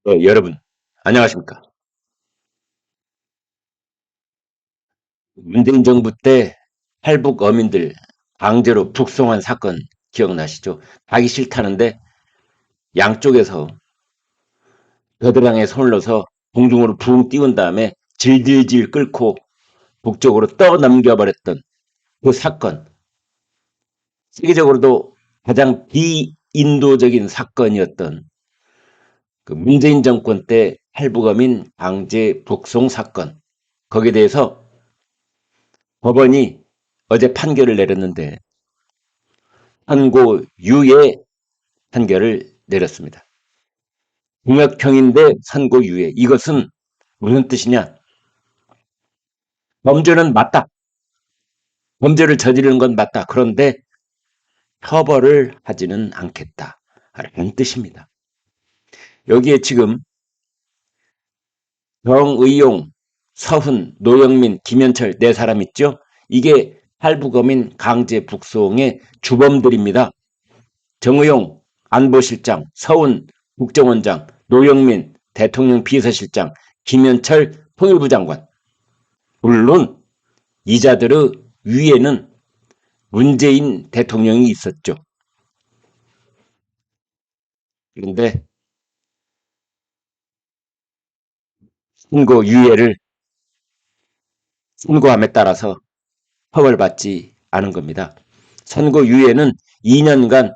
여러분, 안녕하십니까. 문재인 정부 때 탈북 어민들 강제로 북송한 사건 기억나시죠? 가기 싫다는데 양쪽에서 겨드랑이에 손을 넣어서 공중으로 붕 띄운 다음에 질질질 끓고 북쪽으로 떠넘겨버렸던 그 사건. 세계적으로도 가장 비인도적인 사건이었던 그 문재인 정권 때 탈북어민 강제 북송 사건. 거기에 대해서 법원이 어제 판결을 내렸는데 선고유예 판결을 내렸습니다. 징역형인데 선고유예. 이것은 무슨 뜻이냐? 범죄는 맞다. 범죄를 저지르는 건 맞다. 그런데 처벌을 하지는 않겠다. 라는 뜻입니다. 여기에 지금 정의용, 서훈, 노영민, 김현철 네 사람 있죠? 이게 탈북어민 강제 북송의 주범들입니다. 정의용 안보실장, 서훈 국정원장, 노영민 대통령 비서실장, 김현철 통일부 장관. 물론 이자들의 위에는 문재인 대통령이 있었죠. 그런데 선고유예를 선고함에 따라서 처벌받지 않은 겁니다. 선고유예는 2년간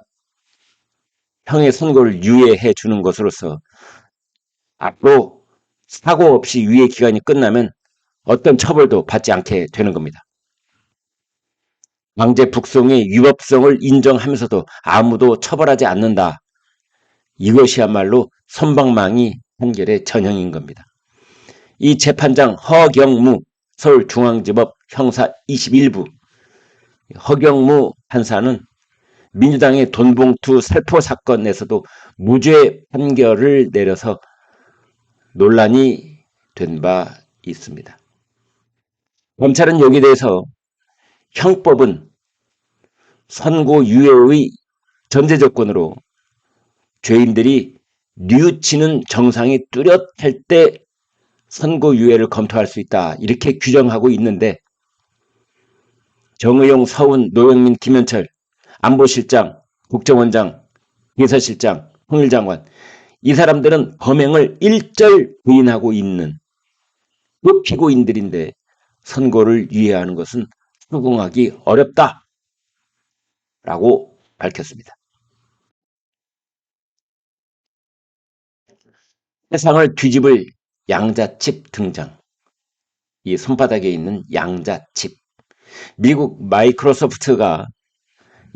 형의 선고를 유예해 주는 것으로서 앞으로 사고 없이 유예 기간이 끝나면 어떤 처벌도 받지 않게 되는 겁니다. 강제 북송의 위법성을 인정하면서도 아무도 처벌하지 않는다. 이것이야말로 솜방망이 판결의 전형인 겁니다. 이 재판장 허경무 서울중앙지법 형사 21부 허경무 판사는 민주당의 돈봉투 살포 사건에서도 무죄 판결을 내려서 논란이 된 바 있습니다. 검찰은 여기에 대해서 형법은 선고유예의 전제 조건으로 죄인들이 뉘우치는 정상이 뚜렷할 때 선고유예를 검토할 수 있다. 이렇게 규정하고 있는데 정의용, 서훈, 노영민, 김현철, 안보실장, 국정원장, 비서실장, 통일장관 이 사람들은 범행을 일절 부인하고 있는 그 피고인들인데 선고를 유예하는 것은 수긍하기 어렵다라고 밝혔습니다. 세상을 뒤집을 양자칩 등장. 이 손바닥에 있는 양자칩. 미국 마이크로소프트가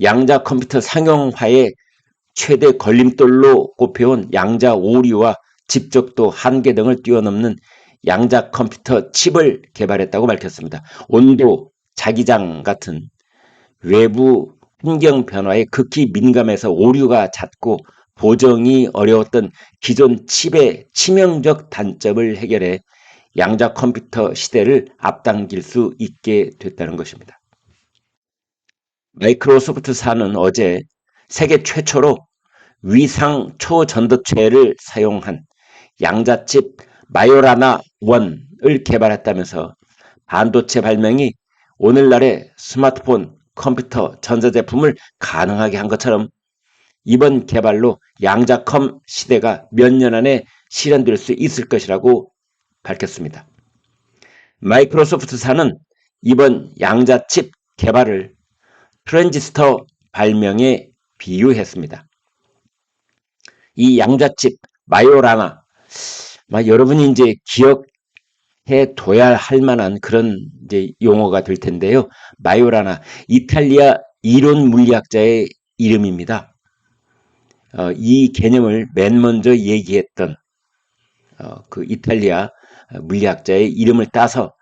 양자 컴퓨터 상용화의 최대 걸림돌로 꼽혀온 양자 오류와 집적도 한계 등을 뛰어넘는 양자 컴퓨터 칩을 개발했다고 밝혔습니다. 온도, 자기장 같은 외부 환경 변화에 극히 민감해서 오류가 잦고 보정이 어려웠던 기존 칩의 치명적 단점을 해결해 양자 컴퓨터 시대를 앞당길 수 있게 됐다는 것입니다. 마이크로소프트사는 어제 세계 최초로 위상 초전도체를 사용한 양자칩 마요라나 1을 개발했다면서 반도체 발명이 오늘날의 스마트폰, 컴퓨터, 전자제품을 가능하게 한 것처럼 이번 개발로 양자컴 시대가 몇 년 안에 실현될 수 있을 것이라고 밝혔습니다. 마이크로소프트사는 이번 양자칩 개발을 트랜지스터 발명에 비유했습니다. 이 양자칩 마요라나 여러분이 이제 기억해 둬야 할 만한 그런 이제 용어가 될 텐데요. 마요라나 이탈리아 이론 물리학자의 이름입니다. 이 개념을 맨 먼저 얘기했던 그 이탈리아 물리학자의 이름을 따서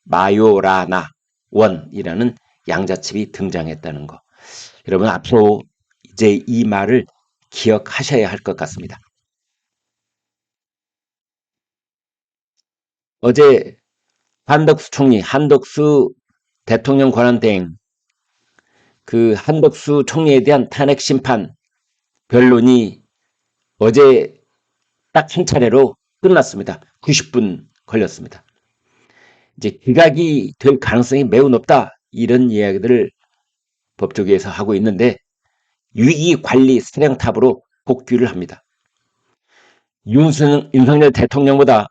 마요라나 원이라는 양자칩이 등장했다는 거. 여러분 앞으로 이제 이 말을 기억하셔야 할 것 같습니다. 어제 한덕수 총리, 한덕수 대통령 권한대행 그 한덕수 총리에 대한 탄핵 심판 변론이 어제 딱 한 차례로 끝났습니다. 90분 걸렸습니다. 이제 기각이 될 가능성이 매우 높다. 이런 이야기들을 법조계에서 하고 있는데 위기관리 사령탑으로 복귀를 합니다. 윤석열 대통령보다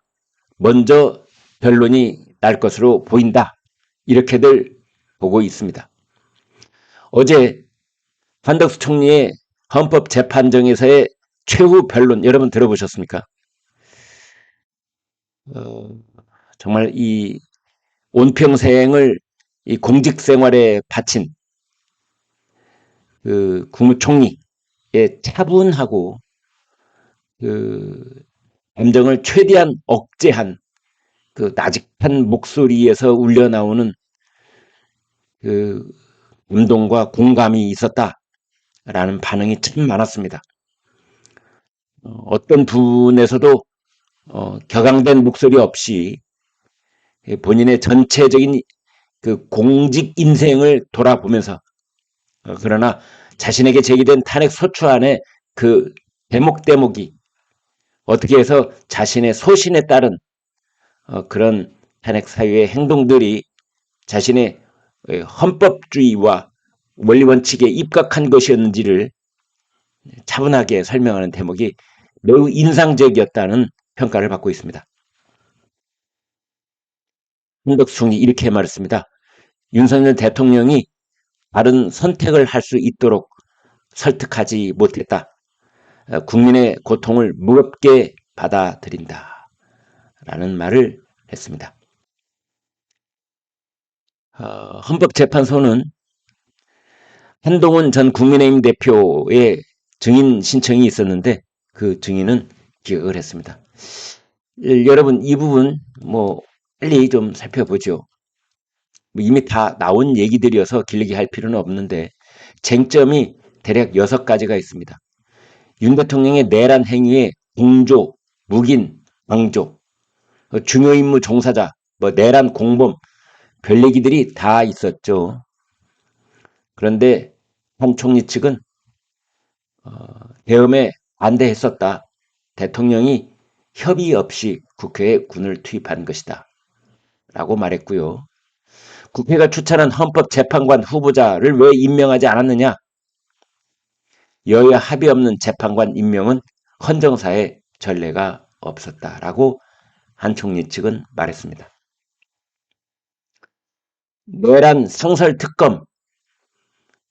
먼저 변론이 날 것으로 보인다. 이렇게들 보고 있습니다. 어제 한덕수 총리의 헌법재판정에서의 최후 변론 여러분 들어보셨습니까? 정말 이 온평생을 이 공직생활에 바친 그 국무총리의 차분하고 그 감정을 최대한 억제한 그 나직한 목소리에서 울려나오는 그 운동과 공감이 있었다라는 반응이 참 많았습니다. 어떤 분에서도 격앙된 목소리 없이 본인의 전체적인 그 공직 인생을 돌아보면서 그러나 자신에게 제기된 탄핵 소추안의 그 대목이 어떻게 해서 자신의 소신에 따른 그런 탄핵 사유의 행동들이 자신의 헌법주의와 원리 원칙에 입각한 것이었는지를 차분하게 설명하는 대목이 매우 인상적이었다는 평가를 받고 있습니다. 한덕수 총리 이렇게 말했습니다. 윤석열 대통령이 바른 선택을 할 수 있도록 설득하지 못했다. 국민의 고통을 무겁게 받아들인다. 라는 말을 했습니다. 헌법재판소는 한동훈 전 국민의힘 대표의 증인 신청이 있었는데 그 증인은 기각을 했습니다. 여러분 이 부분 빨리 좀 살펴보죠. 이미 다 나온 얘기들이어서 길게 할 필요는 없는데 쟁점이 대략 6가지가 있습니다. 윤 대통령의 내란 행위에 공조, 묵인, 방조, 중요 임무 종사자, 내란 공범, 별 얘기들이 다 있었죠. 그런데 한 총리 측은 계엄에 반대했었다. 대통령이 협의 없이 국회에 군을 투입한 것이다. 라고 말했고요. 국회가 추천한 헌법재판관 후보자를 왜 임명하지 않았느냐? 여야 합의 없는 재판관 임명은 헌정사에 전례가 없었다라고 한 총리 측은 말했습니다. 내란 상설 특검.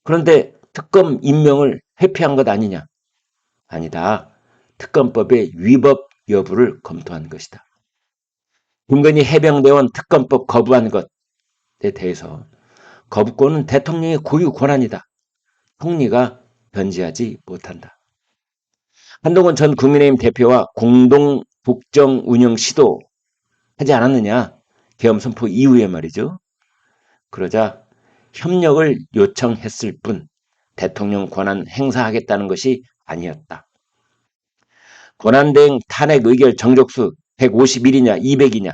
그런데 특검 임명을 회피한 것 아니냐? 아니다. 특검법의 위법 여부를 검토한 것이다. 김건희 해병대원 특검법 거부한 것에 대해서 거부권은 대통령의 고유 권한이다. 총리가 변제하지 못한다. 한동훈 전 국민의힘 대표와 공동 국정 운영 시도 하지 않았느냐? 계엄 선포 이후에 말이죠. 그러자 협력을 요청했을 뿐 대통령 권한 행사하겠다는 것이 아니었다. 권한대행 탄핵 의결 정족수 151이냐 200이냐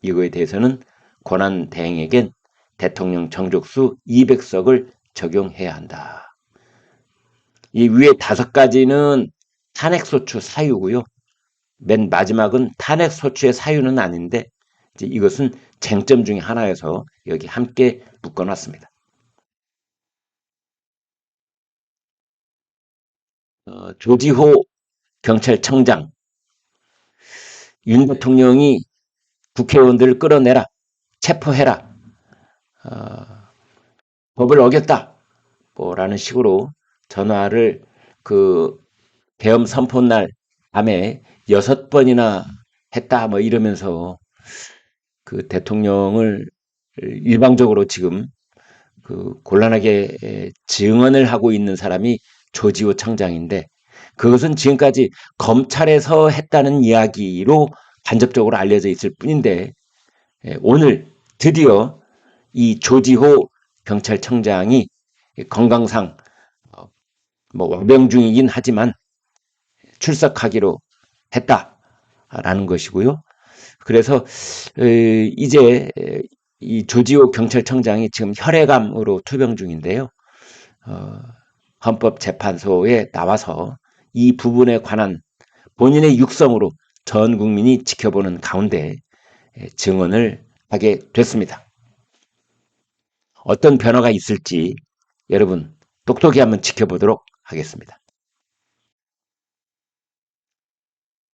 이거에 대해서는 권한대행에겐 대통령 정족수 200석을 적용해야 한다. 이 위에 5가지는 탄핵소추 사유고요. 맨 마지막은 탄핵소추의 사유는 아닌데 이제 이것은 쟁점 중에 하나여서 여기 함께 묶어놨습니다. 조지호 경찰청장 윤 대통령이 국회의원들을 끌어내라, 체포해라, 법을 어겼다, 라는 식으로 전화를 그 계엄 선포 날 밤에 6번이나 했다, 이러면서 그 대통령을 일방적으로 지금 그 곤란하게 증언을 하고 있는 사람이 조지호 청장인데 그것은 지금까지 검찰에서 했다는 이야기로 간접적으로 알려져 있을 뿐인데 오늘 드디어 이 조지호 경찰청장이 건강상 와병 중이긴 하지만 출석하기로 했다라는 것이고요. 그래서 이제 이 조지호 경찰청장이 지금 혈액암으로 투병 중인데요. 헌법재판소에 나와서 이 부분에 관한 본인의 육성으로 전 국민이 지켜보는 가운데 증언을 하게 됐습니다. 어떤 변화가 있을지 여러분 똑똑히 한번 지켜보도록 하겠습니다.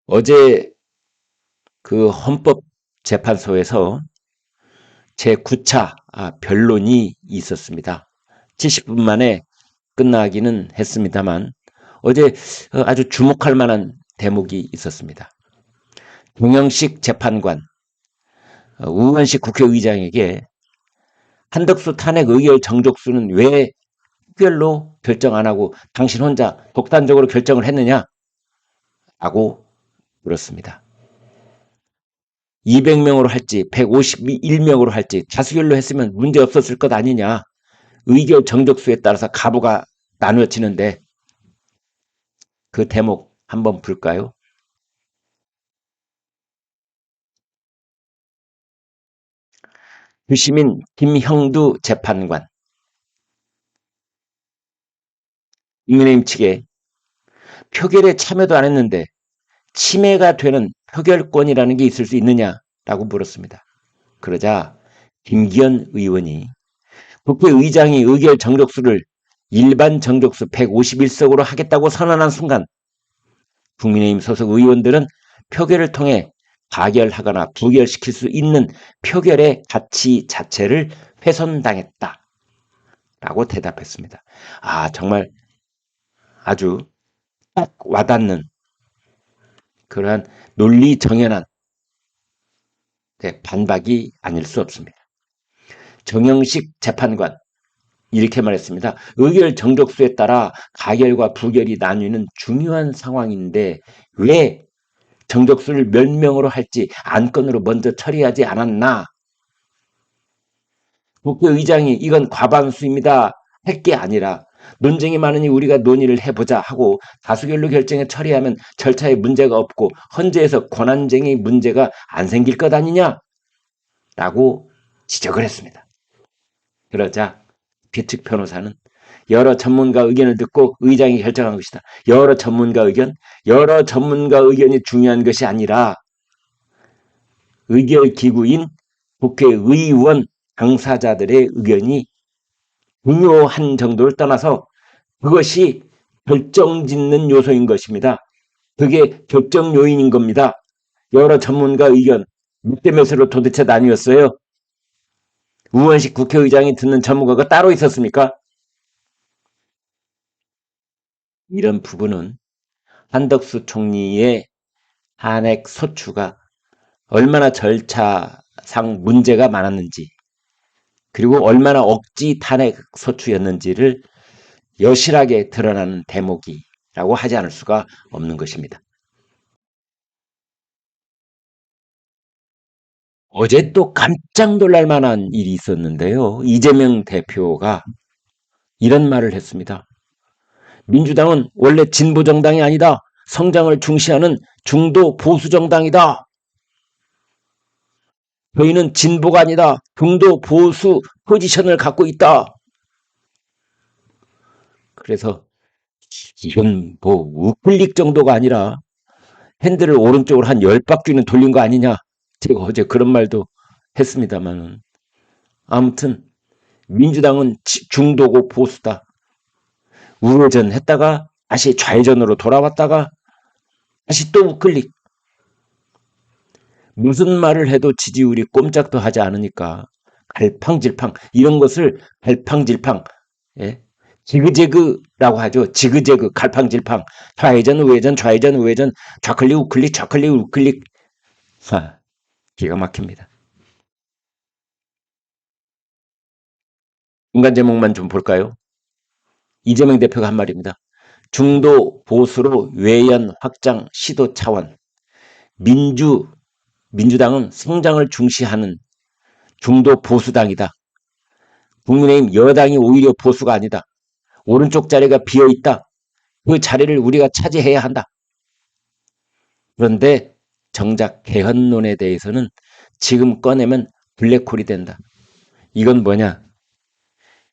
어제 그 헌법재판소에서 제9차 변론이 있었습니다. 70분 만에 끝나기는 했습니다만 어제 아주 주목할 만한 대목이 있었습니다. 동영식 재판관 우원식 국회의장에게 한덕수 탄핵 의결 정족수는 왜 특별로 결정 안 하고 당신 혼자 독단적으로 결정을 했느냐라고 물었습니다. 200명으로 할지 151명으로 할지 다수결로 했으면 문제 없었을 것 아니냐. 의결 정족수에 따라서 가부가 나누어지는데 그 대목 한번 볼까요? 주시민 김형두 재판관 국민의힘 측에 표결에 참여도 안 했는데 침해가 되는 표결권이라는 게 있을 수 있느냐라고 물었습니다. 그러자 김기현 의원이 국회의장이 의결 정족수를 일반 정족수 151석으로 하겠다고 선언한 순간 국민의힘 소속 의원들은 표결을 통해 가결하거나 부결시킬 수 있는 표결의 가치 자체를 훼손당했다라고 대답했습니다. 정말 아주 딱 와닿는 그러한 논리 정연한 반박이 아닐 수 없습니다. 정영식 재판관 이렇게 말했습니다. 의결 정족수에 따라 가결과 부결이 나뉘는 중요한 상황인데 왜 정족수를 몇 명으로 할지 안건으로 먼저 처리하지 않았나? 국회의장이 이건 과반수입니다 할 게 아니라 논쟁이 많으니 우리가 논의를 해보자 하고 다수결로 결정에 처리하면 절차에 문제가 없고 헌재에서 권한쟁의 문제가 안 생길 것 아니냐? 라고 지적을 했습니다. 그러자 비측 변호사는 여러 전문가 의견을 듣고 의장이 결정한 것이다. 여러 전문가 의견이 중요한 것이 아니라 의결기구인 국회의원 당사자들의 의견이 중요한 정도를 떠나서 그것이 결정짓는 요소인 것입니다. 그게 결정 요인인 겁니다. 여러 전문가 의견 몇 대 몇으로 도대체 나뉘었어요? 우원식 국회의장이 듣는 전문가가 따로 있었습니까? 이런 부분은 한덕수 총리의 탄핵 소추가 얼마나 절차상 문제가 많았는지 그리고 얼마나 억지 탄핵 소추였는지를 여실하게 드러나는 대목이라고 하지 않을 수가 없는 것입니다. 어제 또 깜짝 놀랄 만한 일이 있었는데요. 이재명 대표가 이런 말을 했습니다. 민주당은 원래 진보정당이 아니다. 성장을 중시하는 중도 보수정당이다. 저희는 진보가 아니다. 중도 보수 포지션을 갖고 있다. 그래서 이건 뭐 우클릭 정도가 아니라 핸들을 오른쪽으로 한 10바퀴는 돌린 거 아니냐. 제가 어제 그런 말도 했습니다만 아무튼 민주당은 중도고 보수다. 우회전 했다가 다시 좌회전으로 돌아왔다가 다시 또 우클릭. 무슨 말을 해도 지지율이 꼼짝도 하지 않으니까 갈팡질팡 이런 것을 갈팡질팡 지그재그라고 하죠. 지그재그 갈팡질팡 좌회전 우회전 좌회전 우회전 좌클릭 우클릭 좌클릭 우클릭 기가 막힙니다. 중간 제목만 좀 볼까요? 이재명 대표가 한 말입니다. 중도 보수로 외연 확장 시도 차원 민주당은 성장을 중시하는 중도 보수당이다. 국민의힘 여당이 오히려 보수가 아니다. 오른쪽 자리가 비어있다. 그 자리를 우리가 차지해야 한다. 그런데 정작 개헌론에 대해서는 지금 꺼내면 블랙홀이 된다. 이건 뭐냐?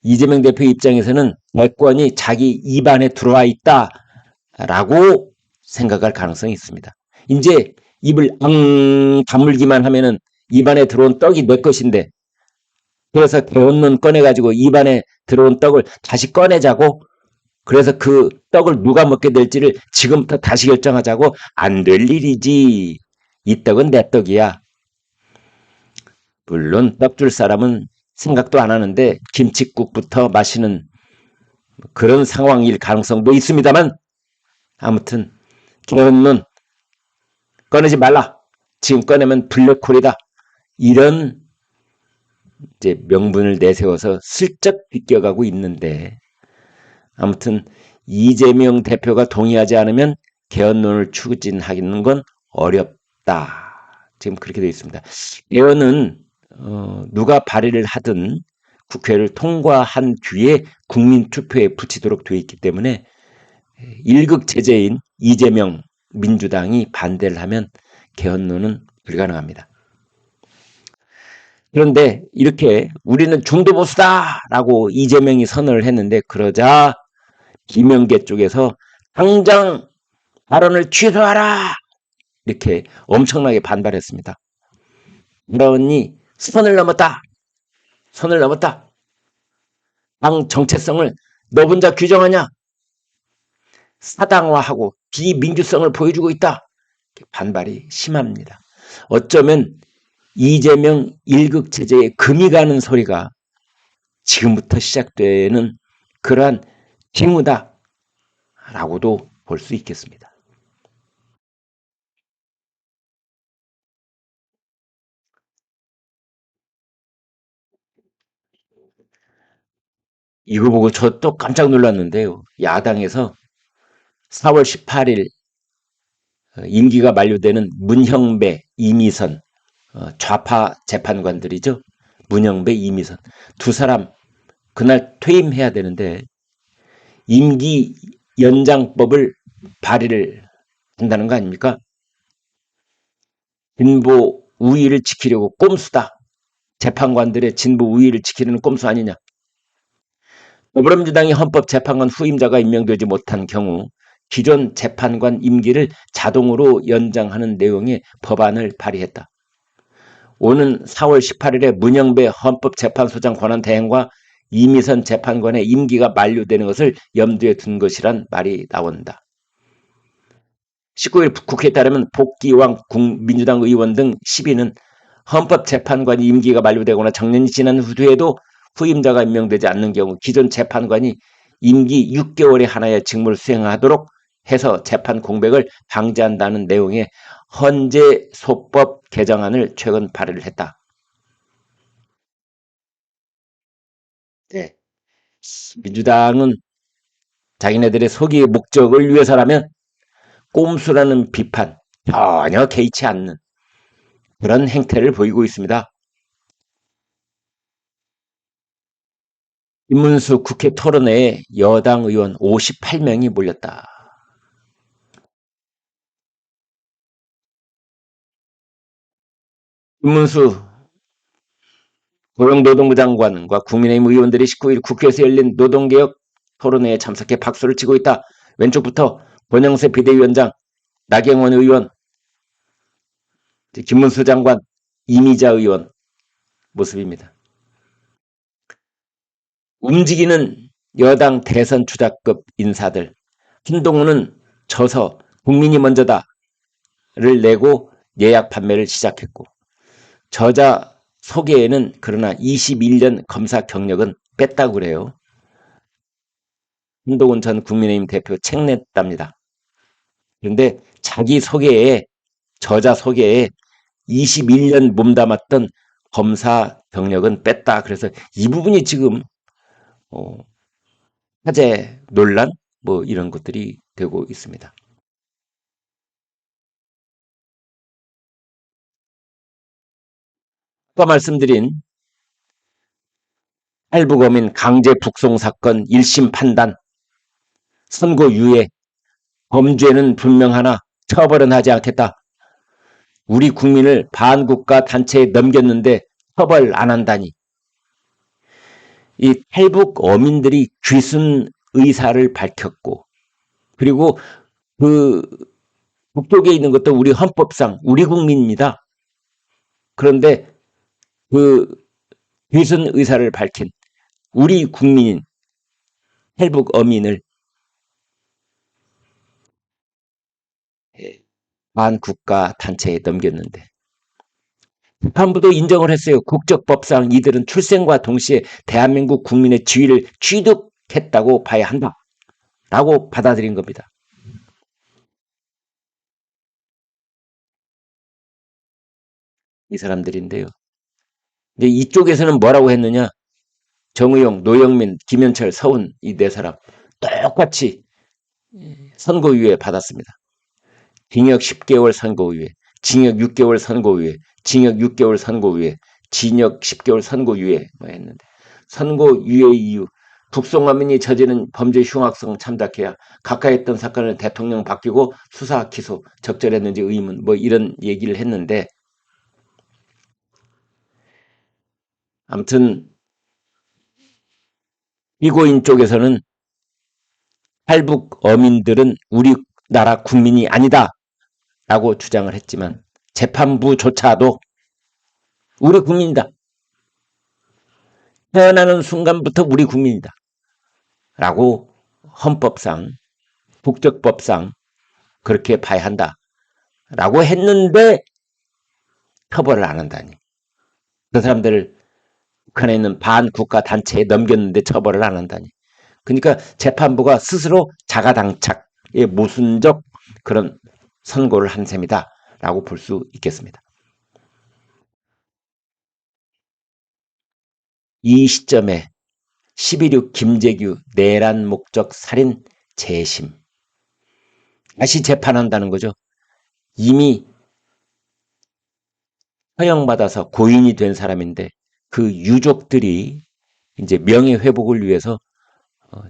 이재명 대표 입장에서는 대권이 자기 입안에 들어와 있다라고 생각할 가능성이 있습니다. 이제 입을 다물기만 하면은 입안에 들어온 떡이 내 것인데, 그래서 개운눈 꺼내가지고 입안에 들어온 떡을 다시 꺼내자고, 그래서 그 떡을 누가 먹게 될지를 지금부터 다시 결정하자고. 안 될 일이지. 이 떡은 내 떡이야. 물론 떡 줄 사람은 생각도 안 하는데 김칫국부터 마시는 그런 상황일 가능성도 있습니다만, 아무튼 개운눈 꺼내지 말라. 지금 꺼내면 블랙홀이다. 이런 이제 명분을 내세워서 슬쩍 비껴가고 있는데, 아무튼 이재명 대표가 동의하지 않으면 개헌론을 추진하기는 건 어렵다. 지금 그렇게 되어 있습니다. 개헌은 누가 발의를 하든 국회를 통과한 뒤에 국민투표에 붙이도록 되어 있기 때문에 1급 제재인 이재명 민주당이 반대를 하면 개헌론은 불가능합니다. 그런데 이렇게 우리는 중도보수다라고 이재명이 선언을 했는데, 그러자 김영계 쪽에서 당장 발언을 취소하라! 이렇게 엄청나게 반발했습니다. 그러니 선을 넘었다. 선을 넘었다. 당 정체성을 너 혼자 규정하냐? 사당화하고 비민주성을 보여주고 있다. 반발이 심합니다. 어쩌면 이재명 1급 제재에 금이 가는 소리가 지금부터 시작되는 그러한 징후다라고도 볼 수 있겠습니다. 이거 보고 저 또 깜짝 놀랐는데요. 야당에서 4월 18일 임기가 만료되는 문형배, 이미선 좌파 재판관들이죠. 문형배, 이미선 두 사람 그날 퇴임해야 되는데 임기 연장법을 발의를 한다는 거 아닙니까? 진보 우위를 지키려고 꼼수다. 재판관들의 진보 우위를 지키려는 꼼수 아니냐. 더불어민주당이 헌법재판관 후임자가 임명되지 못한 경우 기존 재판관 임기를 자동으로 연장하는 내용의 법안을 발의했다. 오는 4월 18일에 문영배 헌법재판소장 권한 대행과 이미선 재판관의 임기가 만료되는 것을 염두에 둔 것이란 말이 나온다. 19일 국회에 따르면 복귀왕 민주당 의원 등 10인은 헌법재판관이 임기가 만료되거나 정년이 지난 후에도 후임자가 임명되지 않는 경우 기존 재판관이 임기 6개월에 하나의 직무를 수행하도록 해서 재판 공백을 방지한다는 내용의 헌재소법 개정안을 최근 발의를 했다. 네. 민주당은 자기네들의 소기의 목적을 위해서라면 꼼수라는 비판 전혀 개의치 않는 그런 행태를 보이고 있습니다. 김문수 국회 토론회에 여당 의원 58명이 몰렸다. 김문수 고용노동부 장관과 국민의힘 의원들이 19일 국회에서 열린 노동개혁 토론회에 참석해 박수를 치고 있다. 왼쪽부터 권영세 비대위원장, 나경원 의원, 김문수 장관, 이미자 의원 모습입니다. 움직이는 여당 대선 주자급 인사들, 한동훈은 져서 국민이 먼저다를 내고 예약 판매를 시작했고, 저자 소개에는 그러나 21년 검사 경력은 뺐다고 그래요. 한동훈 전 국민의힘 대표 책 냈답니다. 그런데 자기 소개에, 저자 소개에 21년 몸담았던 검사 경력은 뺐다. 그래서 이 부분이 지금 화제, 논란 뭐 이런 것들이 되고 있습니다. 아까 말씀드린 탈북어민 강제 북송 사건 1심 판단, 선고유예, 범죄는 분명하나 처벌은 하지 않겠다. 우리 국민을 반국가 단체에 넘겼는데 처벌 안 한다니. 이 탈북 어민들이 귀순 의사를 밝혔고, 그리고 그 북쪽에 있는 것도 우리 헌법상 우리 국민입니다. 그런데 그 귀순 의사를 밝힌 우리 국민인 탈북 어민을 반국가 단체에 넘겼는데 재판부도 인정을 했어요. 국적법상 이들은 출생과 동시에 대한민국 국민의 지위를 취득했다고 봐야 한다라고 받아들인 겁니다. 이 사람들인데요. 근데 이쪽에서는 뭐라고 했느냐? 정의용, 노영민, 김현철, 서훈 이 네 사람 똑같이 선고유예 받았습니다. 징역 10개월 선고유예, 징역 6개월 선고유예, 징역 6개월 선고유예, 징역 10개월 선고유예 뭐 했는데 선고유예 이유 북송어민이 저지른 범죄 흉악성 참작해야 가까이 했던 사건을 대통령 바뀌고 수사 기소 적절했는지 의문 뭐 이런 얘기를 했는데 아무튼 피고인 쪽에서는 탈북 어민들은 우리나라 국민이 아니다라고 주장을 했지만 재판부조차도 우리 국민이다. 태어나는 순간부터 우리 국민이다. 라고 헌법상 국적법상 그렇게 봐야 한다. 라고 했는데 처벌을 안 한다니. 그 사람들을 북한에 있는 반국가 단체에 넘겼는데 처벌을 안 한다니. 그러니까 재판부가 스스로 자가당착의 모순적 그런 선고를 한 셈이다. 라고 볼 수 있겠습니다. 이 시점에 11.6 김재규 내란 목적 살인 재심 다시 재판한다는 거죠. 이미 허용받아서 고인이 된 사람인데 그 유족들이 이제 명예회복을 위해서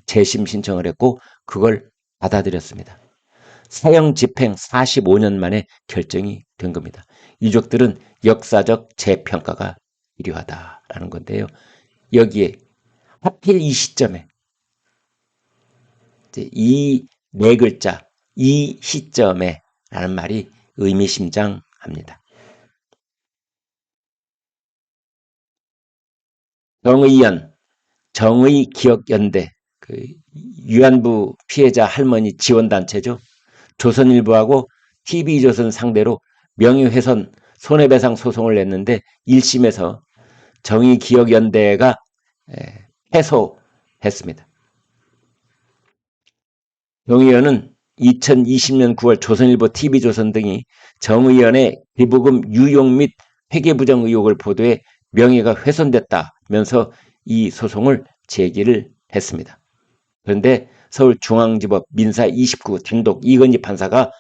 재심 신청을 했고 그걸 받아들였습니다. 사형 집행 45년 만에 결정이 된 겁니다. 유족들은 역사적 재평가가 필요하다라는 건데요. 여기에 하필 이 시점에 이 네 글자 이 시점에 라는 말이 의미심장합니다. 정의연, 정의기억연대, 그 위안부 피해자 할머니 지원단체죠. 조선일보하고 TV조선 상대로 명예훼손 손해배상 소송을 냈는데 1심에서 정의기억연대가 패소했습니다. 정의연은 2020년 9월 조선일보 TV조선 등이 정의연의 기부금 유용 및 회계부정 의혹을 보도해 명예가 훼손됐다면서 이 소송을 제기를 했습니다. 그런데 서울중앙지법 민사 29 단독 이건희 판사가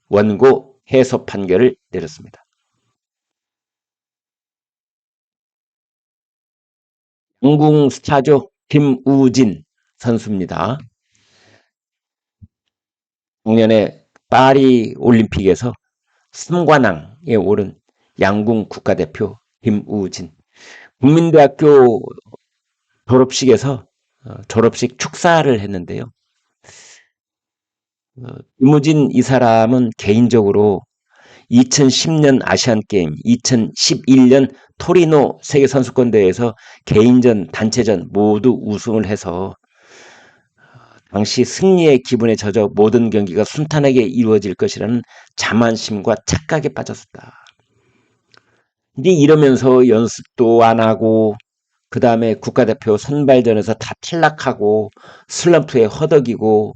원고 해소 판결을 내렸습니다. 영궁 스타죠. 김우진 선수입니다. 작년에 파리 올림픽에서 3관왕에 오른 양궁 국가대표 김우진. 국민대학교 졸업식에서 졸업식 축사를 했는데요. 김우진 이 사람은 개인적으로 2010년 아시안게임, 2011년 토리노 세계선수권대회에서 개인전, 단체전 모두 우승을 해서 당시 승리의 기분에 젖어 모든 경기가 순탄하게 이루어질 것이라는 자만심과 착각에 빠졌다. 근데 이러면서 연습도 안 하고 그 다음에 국가대표 선발전에서 다 탈락하고 슬럼프에 허덕이고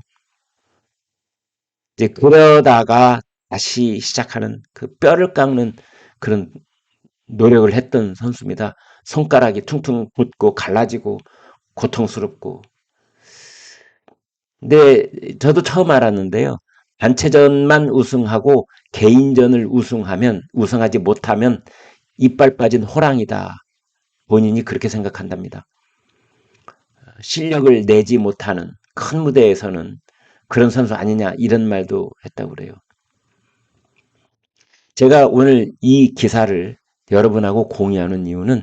이제 그러다가 다시 시작하는 그 뼈를 깎는 그런 노력을 했던 선수입니다. 손가락이 퉁퉁 붓고 갈라지고 고통스럽고. 근데 저도 처음 알았는데요. 단체전만 우승하고 개인전을 우승하지 못하면 이빨 빠진 호랑이다. 본인이 그렇게 생각한답니다. 실력을 내지 못하는 큰 무대에서는 그런 선수 아니냐 이런 말도 했다고 그래요. 제가 오늘 이 기사를 여러분하고 공유하는 이유는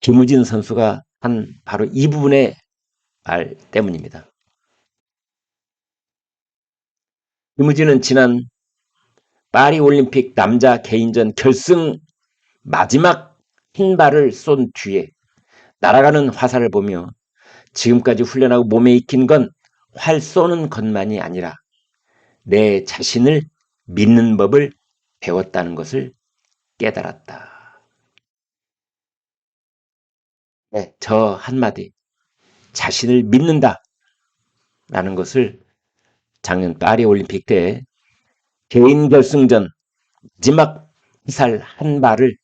김우진 선수가 한 바로 이 부분의 말 때문입니다. 김우진은 지난 파리 올림픽 남자 개인전 결승 마지막 한 발을 쏜 뒤에 날아가는 화살을 보며 지금까지 훈련하고 몸에 익힌 건 활 쏘는 것만이 아니라 내 자신을 믿는 법을 배웠다는 것을 깨달았다. 네, 저 한마디, 자신을 믿는다 라는 것을 작년 파리 올림픽 때 개인 결승전 마지막 화살 한 발을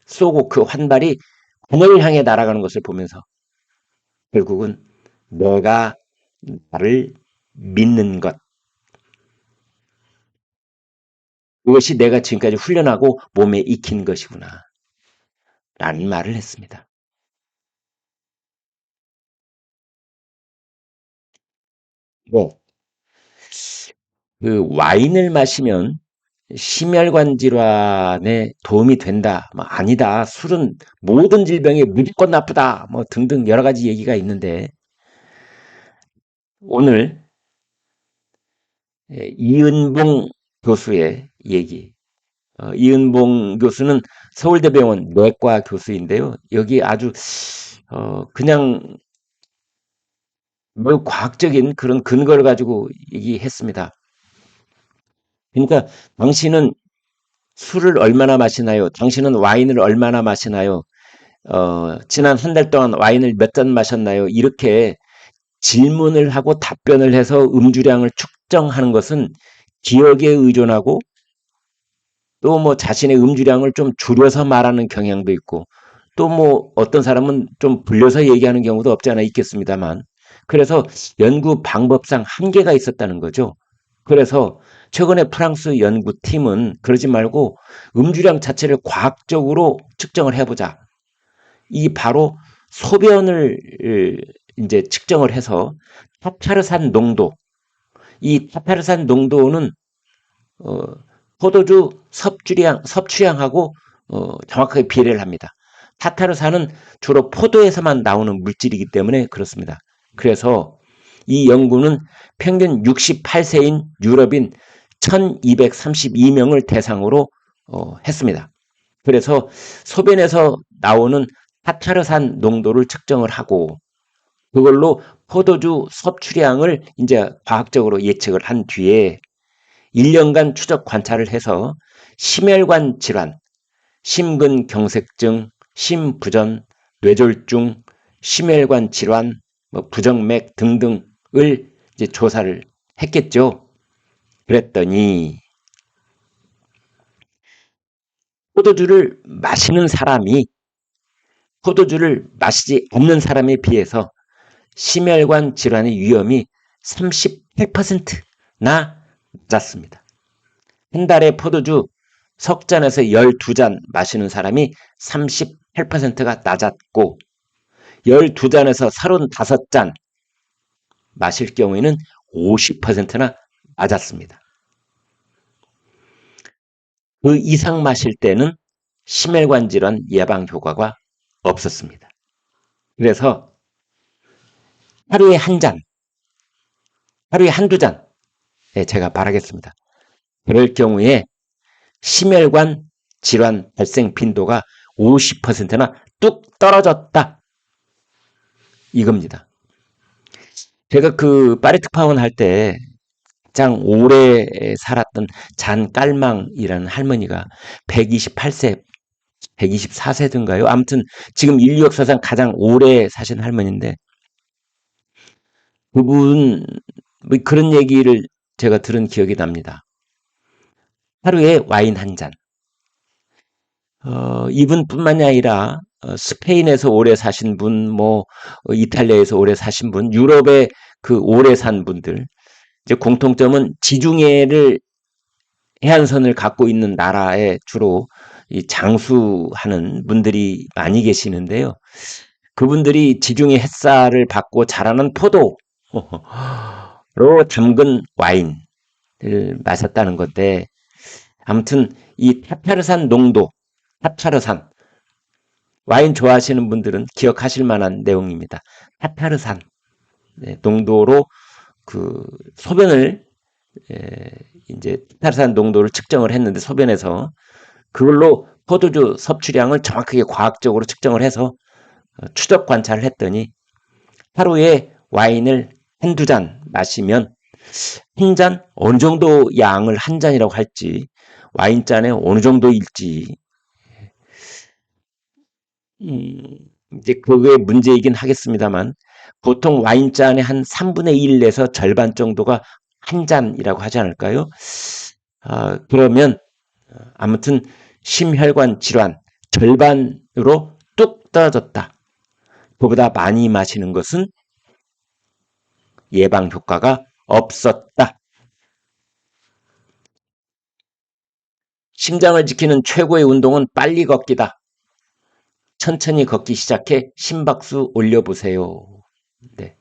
쏘고 그 한 발이 하늘을 향해 날아가는 것을 보면서 결국은 내가 나를 믿는 것, 그것이 내가 지금까지 훈련하고 몸에 익힌 것이구나 라는 말을 했습니다. 네. 그 와인을 마시면 심혈관 질환에 도움이 된다. 뭐 아니다. 술은 모든 질병에 무조건 나쁘다. 뭐 등등 여러 가지 얘기가 있는데 오늘 이은봉 교수의 얘기. 이은봉 교수는 서울대병원 내과 교수인데요. 여기 아주 그냥 매우 과학적인 그런 근거를 가지고 얘기했습니다. 그러니까 당신은 술을 얼마나 마시나요? 당신은 와인을 얼마나 마시나요? 지난 한 달 동안 와인을 몇 잔 마셨나요? 이렇게 질문을 하고 답변을 해서 음주량을 측정하는 것은 기억에 의존하고 또 뭐 자신의 음주량을 좀 줄여서 말하는 경향도 있고 또 뭐 어떤 사람은 좀 불려서 얘기하는 경우도 없지 않아 있겠습니다만 그래서 연구 방법상 한계가 있었다는 거죠. 그래서 최근에 프랑스 연구팀은 그러지 말고 음주량 자체를 과학적으로 측정을 해보자. 이 바로 소변을 이제 측정을 해서 타타르산 농도, 이 타타르산 농도는 어, 포도주 섭취량하고 정확하게 비례를 합니다. 타타르산은 주로 포도에서만 나오는 물질이기 때문에 그렇습니다. 그래서 이 연구는 평균 68세인 유럽인 1232명을 대상으로 했습니다. 그래서 소변에서 나오는 타타르산 농도를 측정을 하고 그걸로 포도주 섭취량을 이제 과학적으로 예측을 한 뒤에 1년간 추적 관찰을 해서 심혈관 질환, 심근경색증, 심부전, 뇌졸중, 심혈관 질환, 뭐 부정맥 등등을 이제 조사를 했겠죠. 그랬더니 포도주를 마시는 사람이 포도주를 마시지 않는 사람에 비해서 심혈관 질환의 위험이 38%나 낮았습니다. 한 달에 포도주 석 잔에서 12잔 마시는 사람이 38%가 낮았고 12잔에서 35잔 마실 경우에는 50%나 낮았습니다. 그 이상 마실 때는 심혈관 질환 예방 효과가 없었습니다. 그래서 하루에 한 잔, 하루에 한두 잔 제가 바라겠습니다. 그럴 경우에 심혈관 질환 발생 빈도가 50%나 뚝 떨어졌다. 이겁니다. 제가 그 파리특 파원 할 때 가장 오래 살았던 잔깔망이라는 할머니가 128세, 124세든가요. 아무튼 지금 인류 역사상 가장 오래 사신 할머니인데 그분 뭐 그런 얘기를 제가 들은 기억이 납니다. 하루에 와인 한 잔. 이분뿐만이 아니라 스페인에서 오래 사신 분, 뭐 이탈리아에서 오래 사신 분, 유럽에 그 오래 산 분들 이제 공통점은 지중해를 해안선을 갖고 있는 나라에 주로 이 장수하는 분들이 많이 계시는데요. 그분들이 지중해 햇살을 받고 자라는 포도로 담근 와인을 마셨다는 건데 아무튼 이 타타르산 농도, 타타르산 와인 좋아하시는 분들은 기억하실 만한 내용입니다. 타타르산 농도로 그 소변을 이제 티타르산 농도를 측정을 했는데 소변에서 그걸로 포도주 섭취량을 정확하게 과학적으로 측정을 해서 추적 관찰을 했더니 하루에 와인을 한두 잔 마시면 한 잔 어느 정도 양을 한 잔이라고 할지 와인잔에 어느 정도일지 이제 그게 문제이긴 하겠습니다만 보통 와인잔의 한 3분의 1에서 절반 정도가 한 잔이라고 하지 않을까요? 그러면 아무튼 심혈관 질환 절반으로 뚝 떨어졌다. 그보다 많이 마시는 것은 예방 효과가 없었다. 심장을 지키는 최고의 운동은 빨리 걷기다. 천천히 걷기 시작해 심박수 올려보세요. 네.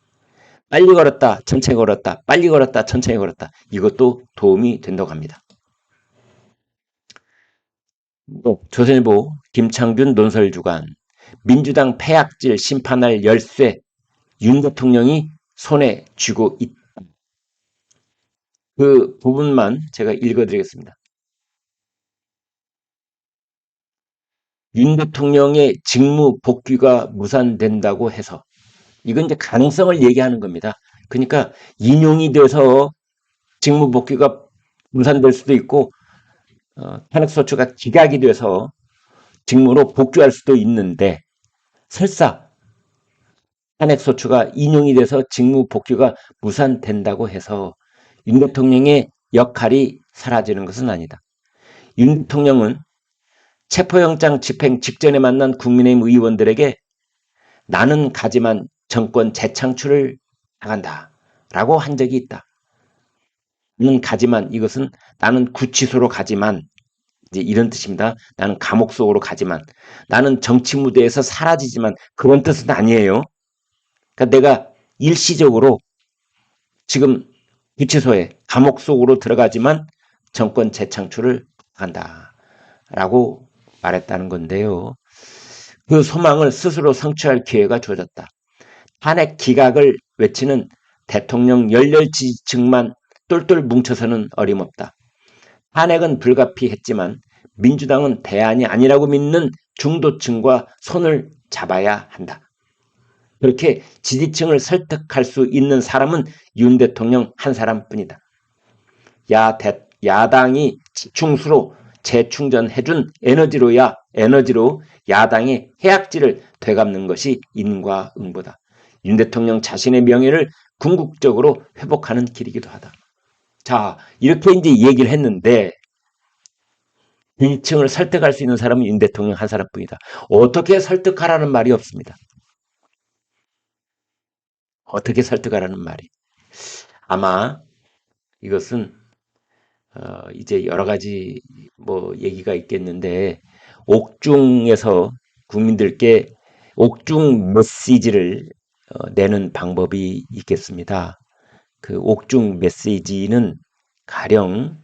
빨리 걸었다, 천천히 걸었다, 빨리 걸었다, 천천히 걸었다. 이것도 도움이 된다고 합니다. 조선일보 김창균 논설주간 민주당 패악질 심판할 열쇠 윤 대통령이 손에 쥐고 있다. 그 부분만 제가 읽어드리겠습니다. 윤 대통령의 직무 복귀가 무산된다고 해서 이건 이제 가능성을 얘기하는 겁니다. 그러니까 인용이 돼서 직무 복귀가 무산될 수도 있고 탄핵소추가 기각이 돼서 직무로 복귀할 수도 있는데 설사 탄핵소추가 인용이 돼서 직무 복귀가 무산된다고 해서 윤 대통령의 역할이 사라지는 것은 아니다. 윤 대통령은 체포영장 집행 직전에 만난 국민의힘 의원들에게 나는 가지만 정권 재창출을 당한다 라고 한 적이 있다. 나는 가지만 이것은 나는 구치소로 가지만 이제 이런 뜻입니다. 나는 감옥 속으로 가지만 나는 정치 무대에서 사라지지만 그런 뜻은 아니에요. 그러니까 내가 일시적으로 지금 구치소에 감옥 속으로 들어가지만 정권 재창출을 한다라고 말했다는 건데요. 그 소망을 스스로 성취할 기회가 주어졌다. 탄핵 기각을 외치는 대통령 열렬 지지층만 똘똘 뭉쳐서는 어림없다. 탄핵은 불가피했지만 민주당은 대안이 아니라고 믿는 중도층과 손을 잡아야 한다. 그렇게 지지층을 설득할 수 있는 사람은 윤 대통령 한 사람뿐이다. 야당이 지충수로 재충전해준 에너지로 야당의 해악질을 되갚는 것이 인과응보다. 윤 대통령 자신의 명예를 궁극적으로 회복하는 길이기도 하다. 자, 이렇게 이제 얘기를 했는데 지지층을 설득할 수 있는 사람은 윤 대통령 한 사람뿐이다. 어떻게 설득하라는 말이 없습니다. 어떻게 설득하라는 말이. 아마 이것은 이제 여러 가지 뭐 얘기가 있겠는데 옥중에서 국민들께 옥중 메시지를 내는 방법이 있겠습니다. 그 옥중 메시지는 가령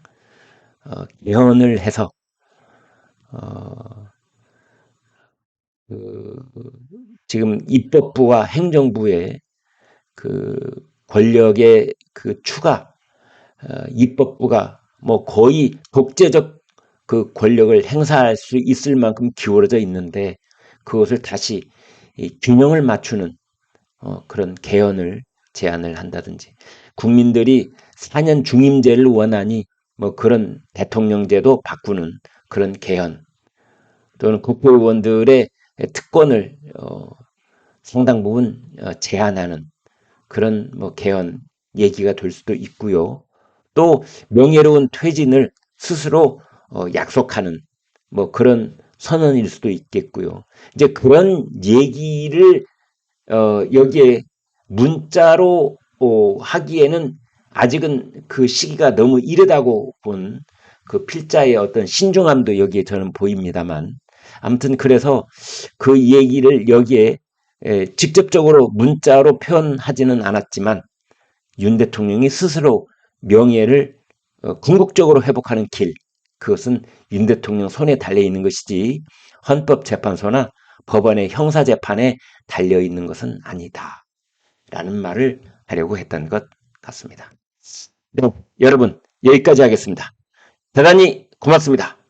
개헌을 해서 지금 입법부와 행정부의 그 권력의 그 추가 입법부가 뭐 거의 독재적 그 권력을 행사할 수 있을 만큼 기울어져 있는데 그것을 다시 균형을 맞추는 그런 개헌을 제안을 한다든지 국민들이 4년 중임제를 원하니 뭐 그런 대통령제도 바꾸는 그런 개헌 또는 국회의원들의 특권을 상당 부분 제한하는 그런 뭐 개헌 얘기가 될 수도 있고요. 또 명예로운 퇴진을 스스로 약속하는 뭐 그런 선언일 수도 있겠고요. 이제 그런 얘기를 여기에 문자로 하기에는 아직은 그 시기가 너무 이르다고 본 그 필자의 어떤 신중함도 여기에 저는 보입니다만 아무튼 그래서 그 얘기를 여기에 직접적으로 문자로 표현하지는 않았지만 윤 대통령이 스스로 명예를 궁극적으로 회복하는 길 그것은 윤 대통령 손에 달려있는 것이지 헌법재판소나 법원의 형사재판에 달려있는 것은 아니다 라는 말을 하려고 했던 것 같습니다. 네, 여러분 여기까지 하겠습니다. 대단히 고맙습니다.